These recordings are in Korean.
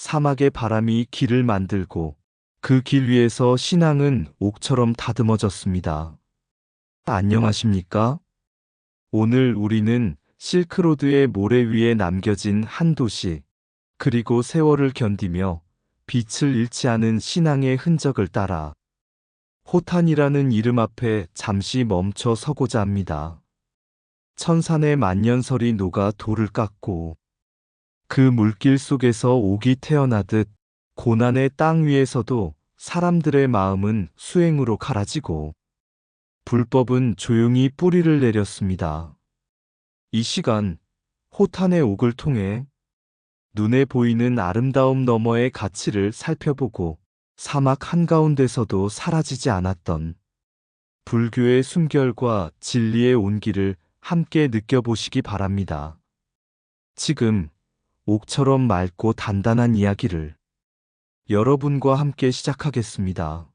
사막의 바람이 길을 만들고 그 길 위에서 신앙은 옥처럼 다듬어졌습니다. 안녕하십니까? 오늘 우리는 실크로드의 모래 위에 남겨진 한 도시, 그리고 세월을 견디며 빛을 잃지 않은 신앙의 흔적을 따라 호탄이라는 이름 앞에 잠시 멈춰 서고자 합니다. 천산의 만년설이 녹아 돌을 깎고 그 물길 속에서 옥이 태어나듯 고난의 땅 위에서도 사람들의 마음은 수행으로 갈아지고 불법은 조용히 뿌리를 내렸습니다. 이 시간 호탄의 옥을 통해 눈에 보이는 아름다움 너머의 가치를 살펴보고 사막 한가운데서도 사라지지 않았던 불교의 숨결과 진리의 온기를 함께 느껴보시기 바랍니다. 지금 옥처럼 맑고 단단한 이야기를 여러분과 함께 시작하겠습니다.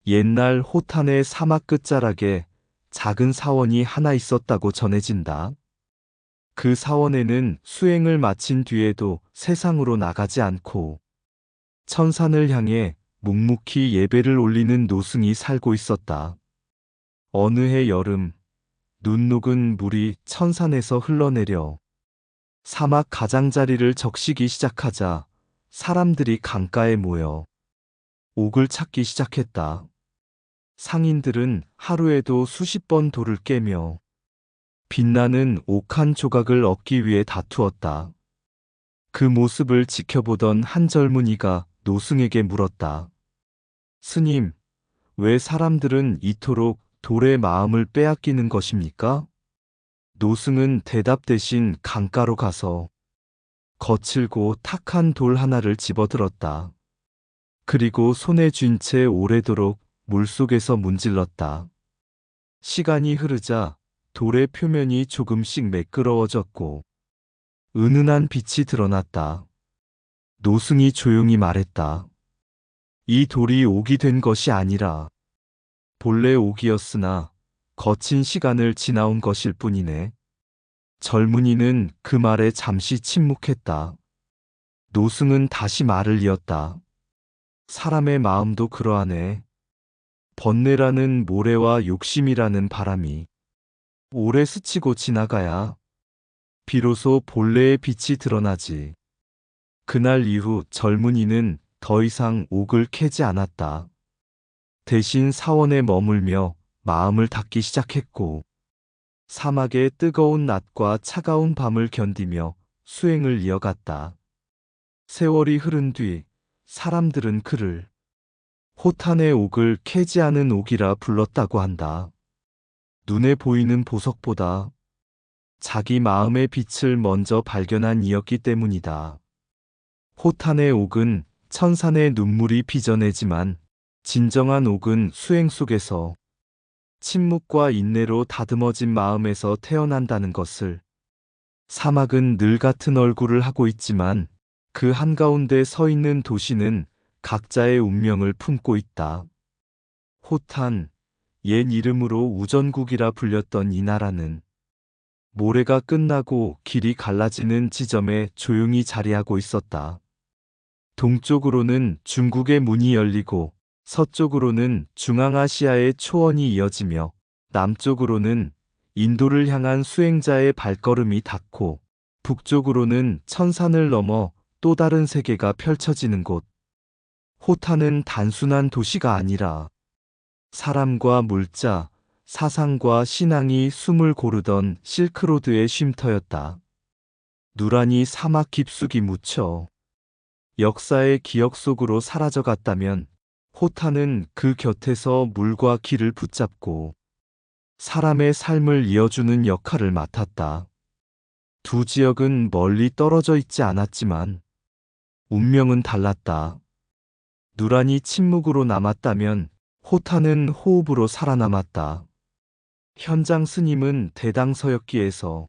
옛날 호탄의 사막 끝자락에 작은 사원이 하나 있었다고 전해진다. 그 사원에는 수행을 마친 뒤에도 세상으로 나가지 않고 천산을 향해 묵묵히 예배를 올리는 노승이 살고 있었다. 어느 해 여름, 눈 녹은 물이 천산에서 흘러내려 사막 가장자리를 적시기 시작하자 사람들이 강가에 모여 옥을 찾기 시작했다. 상인들은 하루에도 수십 번 돌을 깨며 빛나는 옥 한 조각을 얻기 위해 다투었다. 그 모습을 지켜보던 한 젊은이가 노승에게 물었다. 스님, 왜 사람들은 이토록 돌의 마음을 빼앗기는 것입니까? 노승은 대답 대신 강가로 가서 거칠고 탁한 돌 하나를 집어들었다. 그리고 손에 쥔 채 오래도록 물속에서 문질렀다. 시간이 흐르자 돌의 표면이 조금씩 매끄러워졌고 은은한 빛이 드러났다. 노승이 조용히 말했다. 이 돌이 옥이 된 것이 아니라 본래 옥이었으나 거친 시간을 지나온 것일 뿐이네. 젊은이는 그 말에 잠시 침묵했다. 노승은 다시 말을 이었다. 사람의 마음도 그러하네. 번뇌라는 모래와 욕심이라는 바람이 오래 스치고 지나가야 비로소 본래의 빛이 드러나지. 그날 이후 젊은이는 더 이상 옥을 캐지 않았다. 대신 사원에 머물며 마음을 닫기 시작했고 사막의 뜨거운 낮과 차가운 밤을 견디며 수행을 이어갔다. 세월이 흐른 뒤 사람들은 그를 호탄의 옥을 캐지 않은 옥이라 불렀다고 한다. 눈에 보이는 보석보다 자기 마음의 빛을 먼저 발견한 이였기 때문이다. 호탄의 옥은 천산의 눈물이 빚어내지만 진정한 옥은 수행 속에서 침묵과 인내로 다듬어진 마음에서 태어난다는 것을. 사막은 늘 같은 얼굴을 하고 있지만 그 한가운데 서 있는 도시는 각자의 운명을 품고 있다. 호탄, 옛 이름으로 우전국이라 불렸던 이 나라는 모래가 끝나고 길이 갈라지는 지점에 조용히 자리하고 있었다. 동쪽으로는 중국의 문이 열리고 서쪽으로는 중앙아시아의 초원이 이어지며 남쪽으로는 인도를 향한 수행자의 발걸음이 닿고 북쪽으로는 천산을 넘어 또 다른 세계가 펼쳐지는 곳. 호탄은 단순한 도시가 아니라 사람과 물자, 사상과 신앙이 숨을 고르던 실크로드의 쉼터였다. 누란이 사막 깊숙이 묻혀 역사의 기억 속으로 사라져갔다면 호탄은 그 곁에서 물과 길을 붙잡고 사람의 삶을 이어주는 역할을 맡았다. 두 지역은 멀리 떨어져 있지 않았지만 운명은 달랐다. 누란이 침묵으로 남았다면 호탄은 호흡으로 살아남았다. 현장 스님은 대당서역기에서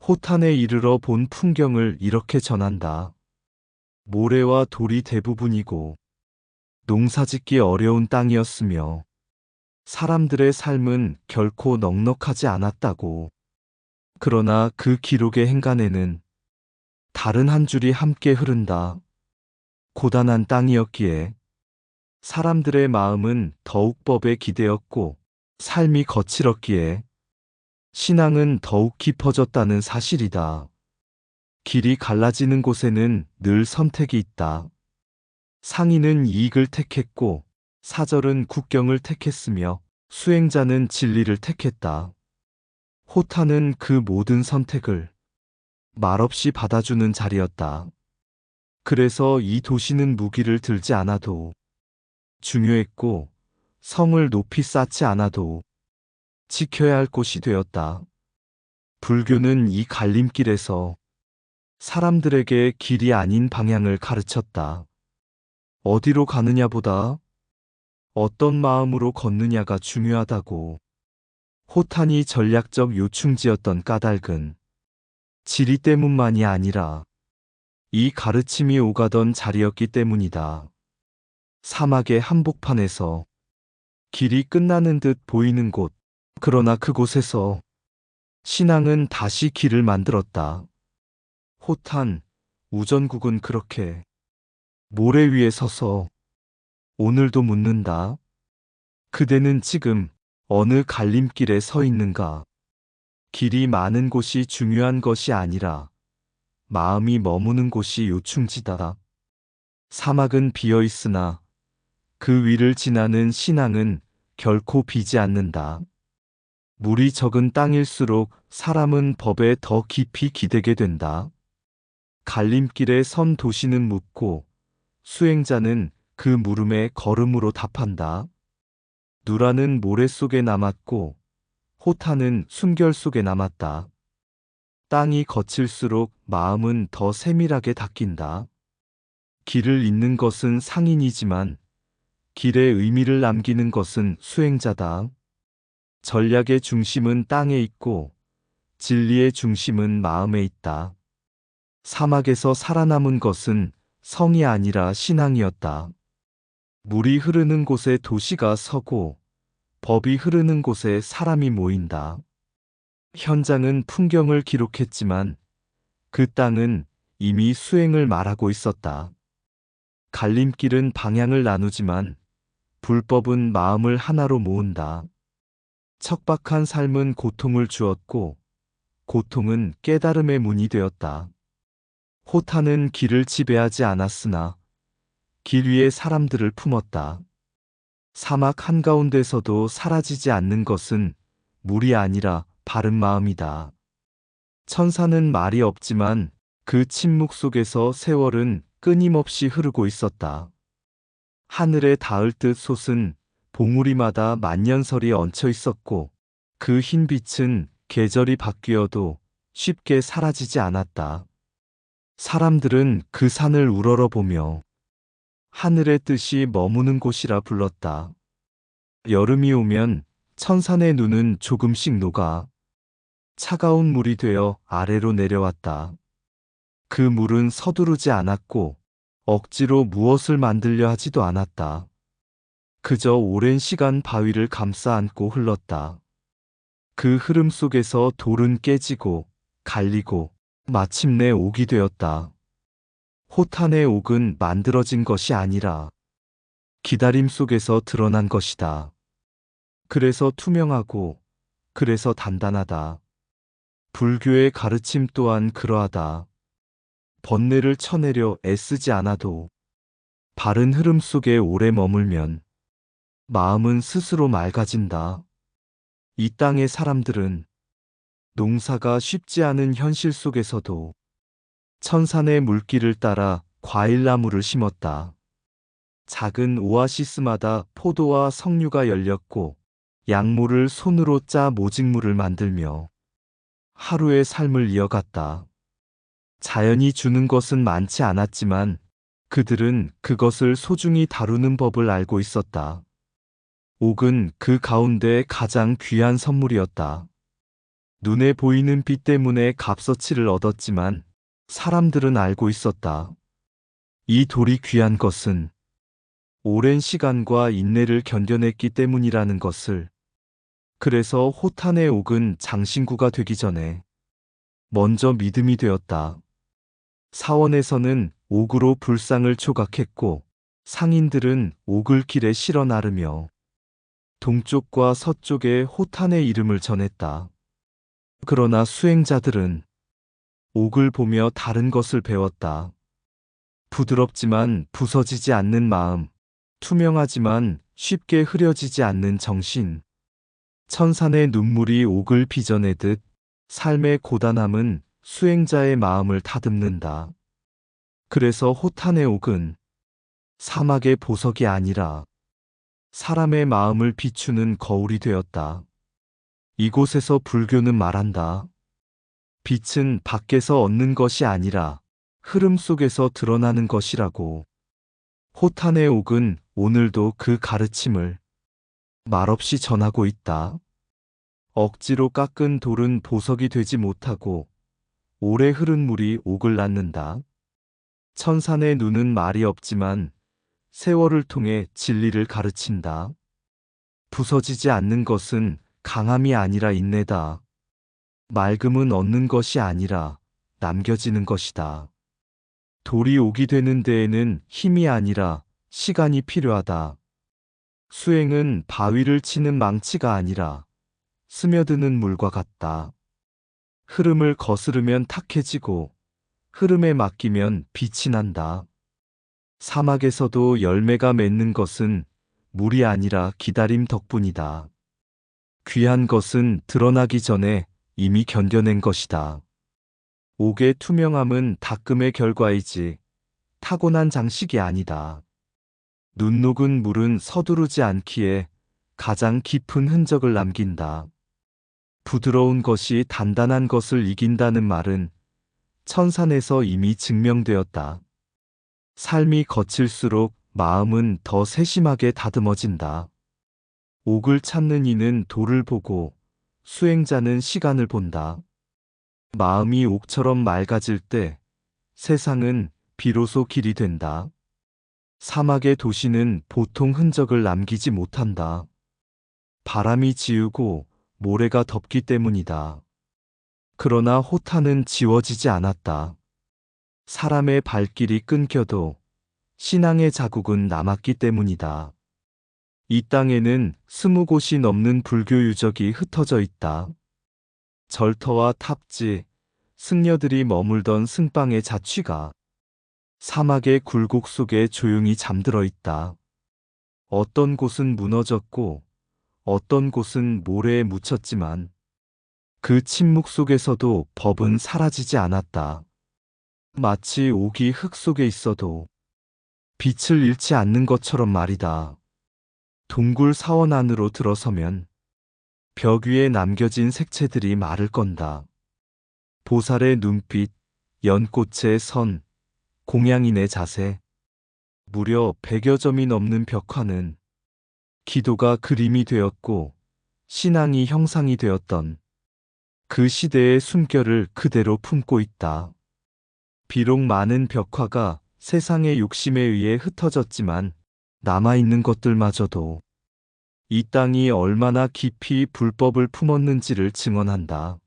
호탄에 이르러 본 풍경을 이렇게 전한다. 모래와 돌이 대부분이고 농사짓기 어려운 땅이었으며 사람들의 삶은 결코 넉넉하지 않았다고. 그러나 그 기록의 행간에는 다른 한 줄이 함께 흐른다. 고단한 땅이었기에 사람들의 마음은 더욱 법에 기대었고 삶이 거칠었기에 신앙은 더욱 깊어졌다는 사실이다. 길이 갈라지는 곳에는 늘 선택이 있다. 상인은 이익을 택했고 사절은 국경을 택했으며 수행자는 진리를 택했다. 호타는 그 모든 선택을 말없이 받아주는 자리였다. 그래서 이 도시는 무기를 들지 않아도 중요했고 성을 높이 쌓지 않아도 지켜야 할 곳이 되었다. 불교는 이 갈림길에서 사람들에게 길이 아닌 방향을 가르쳤다. 어디로 가느냐보다 어떤 마음으로 걷느냐가 중요하다고. 호탄이 전략적 요충지였던 까닭은 지리 때문만이 아니라 이 가르침이 오가던 자리였기 때문이다. 사막의 한복판에서 길이 끝나는 듯 보이는 곳, 그러나 그곳에서 신앙은 다시 길을 만들었다. 호탄, 우전국은 그렇게 모래 위에 서서 오늘도 묻는다. 그대는 지금 어느 갈림길에 서 있는가? 길이 많은 곳이 중요한 것이 아니라 마음이 머무는 곳이 요충지다. 사막은 비어 있으나 그 위를 지나는 신앙은 결코 비지 않는다. 물이 적은 땅일수록 사람은 법에 더 깊이 기대게 된다. 갈림길에 선 도시는 묻고 수행자는 그 물음에 걸음으로 답한다. 누라는 모래 속에 남았고 호타는 숨결 속에 남았다. 땅이 거칠수록 마음은 더 세밀하게 닦인다. 길을 잇는 것은 상인이지만 길에 의미를 남기는 것은 수행자다. 전략의 중심은 땅에 있고 진리의 중심은 마음에 있다. 사막에서 살아남은 것은 성이 아니라 신앙이었다. 물이 흐르는 곳에 도시가 서고 법이 흐르는 곳에 사람이 모인다. 현장은 풍경을 기록했지만 그 땅은 이미 수행을 말하고 있었다. 갈림길은 방향을 나누지만 불법은 마음을 하나로 모은다. 척박한 삶은 고통을 주었고 고통은 깨달음의 문이 되었다. 호타는 길을 지배하지 않았으나 길 위에 사람들을 품었다. 사막 한가운데서도 사라지지 않는 것은 물이 아니라 바른 마음이다. 천사는 말이 없지만 그 침묵 속에서 세월은 끊임없이 흐르고 있었다. 하늘에 닿을 듯 솟은 봉우리마다 만년설이 얹혀 있었고 그 흰 빛은 계절이 바뀌어도 쉽게 사라지지 않았다. 사람들은 그 산을 우러러보며 하늘의 뜻이 머무는 곳이라 불렀다. 여름이 오면 천산의 눈은 조금씩 녹아 차가운 물이 되어 아래로 내려왔다. 그 물은 서두르지 않았고 억지로 무엇을 만들려 하지도 않았다. 그저 오랜 시간 바위를 감싸 안고 흘렀다. 그 흐름 속에서 돌은 깨지고 갈리고 마침내 옥이 되었다. 호탄의 옥은 만들어진 것이 아니라 기다림 속에서 드러난 것이다. 그래서 투명하고 그래서 단단하다. 불교의 가르침 또한 그러하다. 번뇌를 쳐내려 애쓰지 않아도 바른 흐름 속에 오래 머물면 마음은 스스로 맑아진다. 이 땅의 사람들은 농사가 쉽지 않은 현실 속에서도 천산의 물길을 따라 과일나무를 심었다. 작은 오아시스마다 포도와 석류가 열렸고 약물을 손으로 짜 모직물을 만들며 하루의 삶을 이어갔다. 자연이 주는 것은 많지 않았지만 그들은 그것을 소중히 다루는 법을 알고 있었다. 옥은 그 가운데 가장 귀한 선물이었다. 눈에 보이는 빛 때문에 값어치를 얻었지만 사람들은 알고 있었다. 이 돌이 귀한 것은 오랜 시간과 인내를 견뎌냈기 때문이라는 것을. 그래서 호탄의 옥은 장신구가 되기 전에 먼저 믿음이 되었다. 사원에서는 옥으로 불상을 조각했고 상인들은 옥을 길에 실어 나르며 동쪽과 서쪽에 호탄의 이름을 전했다. 그러나 수행자들은 옥을 보며 다른 것을 배웠다. 부드럽지만 부서지지 않는 마음, 투명하지만 쉽게 흐려지지 않는 정신. 천산의 눈물이 옥을 빚어내듯 삶의 고단함은 수행자의 마음을 다듬는다. 그래서 호탄의 옥은 사막의 보석이 아니라 사람의 마음을 비추는 거울이 되었다. 이곳에서 불교는 말한다. 빛은 밖에서 얻는 것이 아니라 흐름 속에서 드러나는 것이라고. 호탄의 옥은 오늘도 그 가르침을 말없이 전하고 있다. 억지로 깎은 돌은 보석이 되지 못하고 오래 흐른 물이 옥을 낳는다. 천산의 눈은 말이 없지만 세월을 통해 진리를 가르친다. 부서지지 않는 것은 강함이 아니라 인내다. 맑음은 얻는 것이 아니라 남겨지는 것이다. 돌이 옥이 되는 데에는 힘이 아니라 시간이 필요하다. 수행은 바위를 치는 망치가 아니라 스며드는 물과 같다. 흐름을 거스르면 탁해지고 흐름에 맡기면 빛이 난다. 사막에서도 열매가 맺는 것은 물이 아니라 기다림 덕분이다. 귀한 것은 드러나기 전에 이미 견뎌낸 것이다. 옥의 투명함은 닦음의 결과이지 타고난 장식이 아니다. 눈 녹은 물은 서두르지 않기에 가장 깊은 흔적을 남긴다. 부드러운 것이 단단한 것을 이긴다는 말은 천산에서 이미 증명되었다. 삶이 거칠수록 마음은 더 세심하게 다듬어진다. 옥을 찾는 이는 돌을 보고 수행자는 시간을 본다. 마음이 옥처럼 맑아질 때 세상은 비로소 길이 된다. 사막의 도시는 보통 흔적을 남기지 못한다. 바람이 지우고 모래가 덮기 때문이다. 그러나 호탄은 지워지지 않았다. 사람의 발길이 끊겨도 신앙의 자국은 남았기 때문이다. 이 땅에는 20곳이 넘는 불교 유적이 흩어져 있다. 절터와 탑지, 승려들이 머물던 승방의 자취가 사막의 굴곡 속에 조용히 잠들어 있다. 어떤 곳은 무너졌고 어떤 곳은 모래에 묻혔지만 그 침묵 속에서도 법은 사라지지 않았다. 마치 옥이 흙 속에 있어도 빛을 잃지 않는 것처럼 말이다. 동굴 사원 안으로 들어서면 벽 위에 남겨진 색채들이 마를 건다. 보살의 눈빛, 연꽃의 선, 공양인의 자세, 무려 100여 점이 넘는 벽화는 기도가 그림이 되었고 신앙이 형상이 되었던 그 시대의 숨결을 그대로 품고 있다. 비록 많은 벽화가 세상의 욕심에 의해 흩어졌지만 남아있는 것들마저도 이 땅이 얼마나 깊이 불법을 품었는지를 증언한다.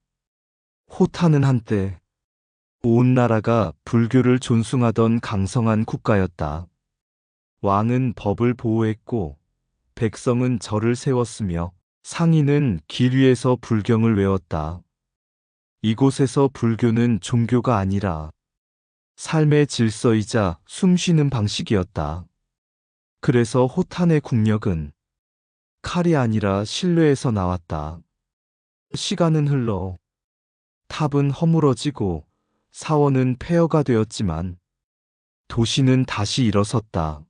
호타는 한때 온 나라가 불교를 존숭하던 강성한 국가였다. 왕은 법을 보호했고 백성은 절을 세웠으며 상인은 길 위에서 불경을 외웠다. 이곳에서 불교는 종교가 아니라 삶의 질서이자 숨쉬는 방식이었다. 그래서 호탄의 국력은 칼이 아니라 신뢰에서 나왔다. 시간은 흘러 탑은 허물어지고 사원은 폐허가 되었지만 도시는 다시 일어섰다.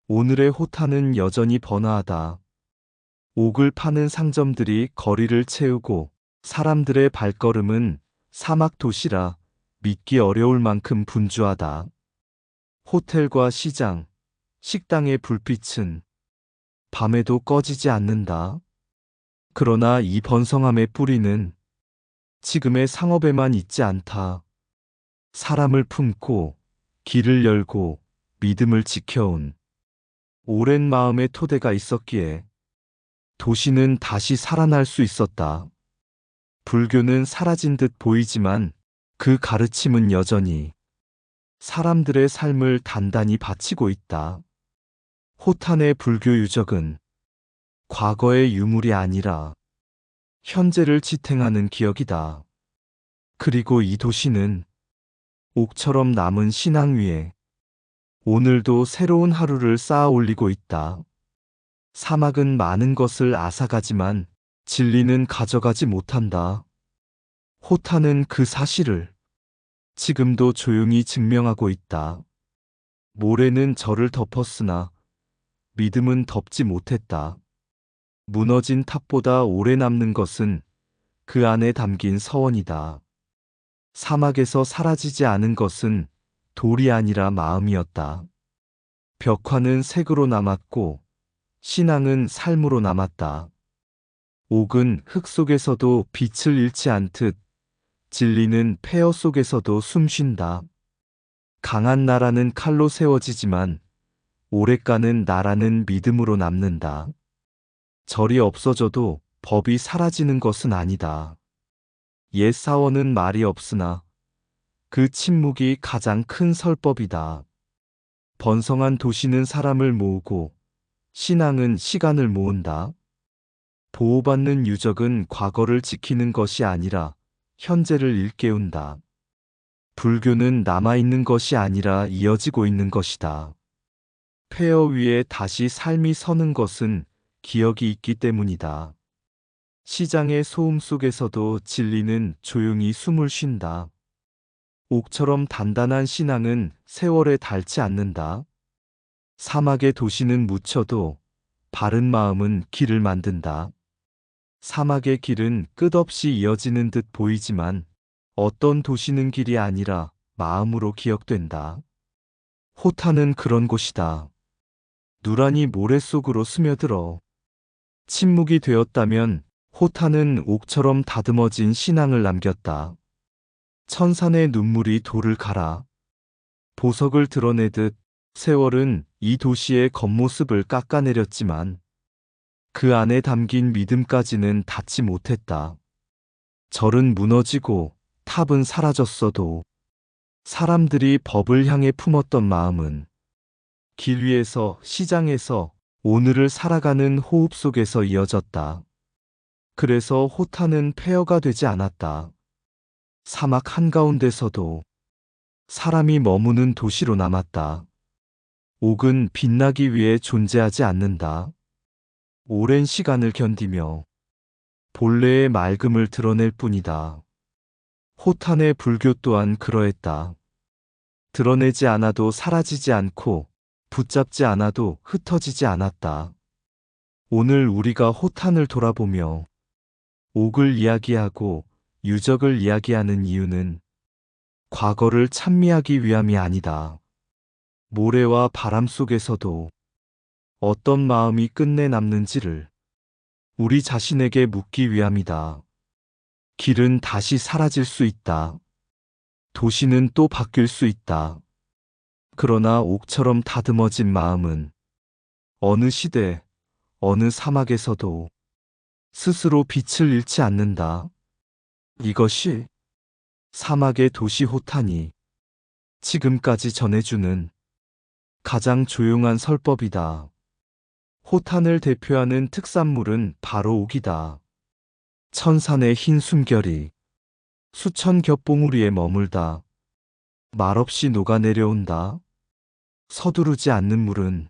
오늘의 호탄은 여전히 번화하다. 옥을 파는 상점들이 거리를 채우고 사람들의 발걸음은 사막 도시라 믿기 어려울 만큼 분주하다. 호텔과 시장, 식당의 불빛은 밤에도 꺼지지 않는다. 그러나 이 번성함의 뿌리는 지금의 상업에만 있지 않다. 사람을 품고 길을 열고 믿음을 지켜온 오랜 마음의 토대가 있었기에 도시는 다시 살아날 수 있었다. 불교는 사라진 듯 보이지만 그 가르침은 여전히 사람들의 삶을 단단히 바치고 있다. 호탄의 불교 유적은 과거의 유물이 아니라 현재를 지탱하는 기억이다. 그리고 이 도시는 옥처럼 남은 신앙 위에 오늘도 새로운 하루를 쌓아 올리고 있다. 사막은 많은 것을 앗아가지만 진리는 가져가지 못한다. 호타는 그 사실을 지금도 조용히 증명하고 있다. 모래는 저를 덮었으나 믿음은 덮지 못했다. 무너진 탑보다 오래 남는 것은 그 안에 담긴 서원이다. 사막에서 사라지지 않은 것은 돌이 아니라 마음이었다. 벽화는 색으로 남았고 신앙은 삶으로 남았다. 옥은 흙 속에서도 빛을 잃지 않듯 진리는 폐허 속에서도 숨쉰다. 강한 나라는 칼로 세워지지만 오래가는 나라는 믿음으로 남는다. 절이 없어져도 법이 사라지는 것은 아니다. 옛 사원은 말이 없으나 그 침묵이 가장 큰 설법이다. 번성한 도시는 사람을 모으고 신앙은 시간을 모은다. 보호받는 유적은 과거를 지키는 것이 아니라 현재를 일깨운다. 불교는 남아있는 것이 아니라 이어지고 있는 것이다. 폐허 위에 다시 삶이 서는 것은 기억이 있기 때문이다. 시장의 소음 속에서도 진리는 조용히 숨을 쉰다. 옥처럼 단단한 신앙은 세월에 닳지 않는다. 사막의 도시는 묻혀도 바른 마음은 길을 만든다. 사막의 길은 끝없이 이어지는 듯 보이지만 어떤 도시는 길이 아니라 마음으로 기억된다. 호타는 그런 곳이다. 누란이 모래 속으로 스며들어 침묵이 되었다면 호타는 옥처럼 다듬어진 신앙을 남겼다. 천산의 눈물이 돌을 갈아 보석을 드러내듯 세월은 이 도시의 겉모습을 깎아내렸지만 그 안에 담긴 믿음까지는 닿지 못했다. 절은 무너지고 탑은 사라졌어도 사람들이 법을 향해 품었던 마음은 길 위에서 시장에서 오늘을 살아가는 호흡 속에서 이어졌다. 그래서 호타는 폐허가 되지 않았다. 사막 한가운데서도 사람이 머무는 도시로 남았다. 옥은 빛나기 위해 존재하지 않는다. 오랜 시간을 견디며 본래의 맑음을 드러낼 뿐이다. 호탄의 불교 또한 그러했다. 드러내지 않아도 사라지지 않고 붙잡지 않아도 흩어지지 않았다. 오늘 우리가 호탄을 돌아보며 옥을 이야기하고 유적을 이야기하는 이유는 과거를 찬미하기 위함이 아니다. 모래와 바람 속에서도 어떤 마음이 끝내 남는지를 우리 자신에게 묻기 위함이다. 길은 다시 사라질 수 있다. 도시는 또 바뀔 수 있다. 그러나 옥처럼 다듬어진 마음은 어느 시대, 어느 사막에서도 스스로 빛을 잃지 않는다. 이것이 사막의 도시 호탄이 지금까지 전해주는 가장 조용한 설법이다. 호탄을 대표하는 특산물은 바로 옥이다. 천산의 흰 숨결이 수천 겹봉우리에 머물다 말없이 녹아내려온다. 서두르지 않는 물은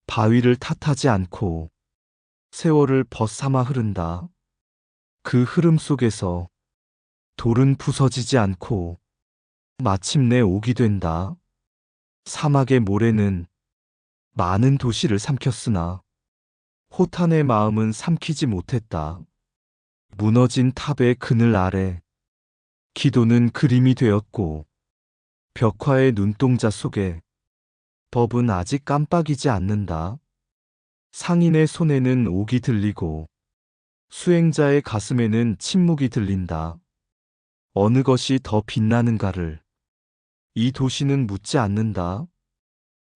바위를 탓하지 않고 세월을 벗삼아 흐른다. 그 흐름 속에서 돌은 부서지지 않고 마침내 옥이 된다. 사막의 모래는 많은 도시를 삼켰으나 호탄의 마음은 삼키지 못했다. 무너진 탑의 그늘 아래 기도는 그림이 되었고 벽화의 눈동자 속에 법은 아직 깜빡이지 않는다. 상인의 손에는 옥이 들리고 수행자의 가슴에는 침묵이 들린다. 어느 것이 더 빛나는가를 이 도시는 묻지 않는다.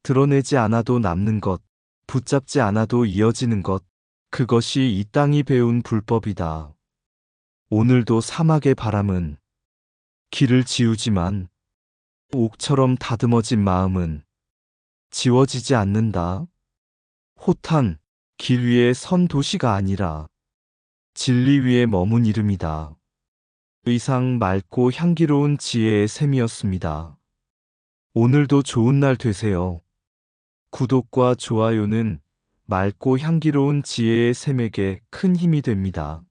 드러내지 않아도 남는 것, 붙잡지 않아도 이어지는 것, 그것이 이 땅이 배운 불법이다. 오늘도 사막의 바람은 길을 지우지만 옥처럼 다듬어진 마음은 지워지지 않는다. 호탄, 길 위에 선 도시가 아니라 진리 위에 머문 이름이다. 의상 맑고 향기로운 지혜의 샘이었습니다. 오늘도 좋은 날 되세요. 구독과 좋아요는 맑고 향기로운 지혜의 샘에게 큰 힘이 됩니다.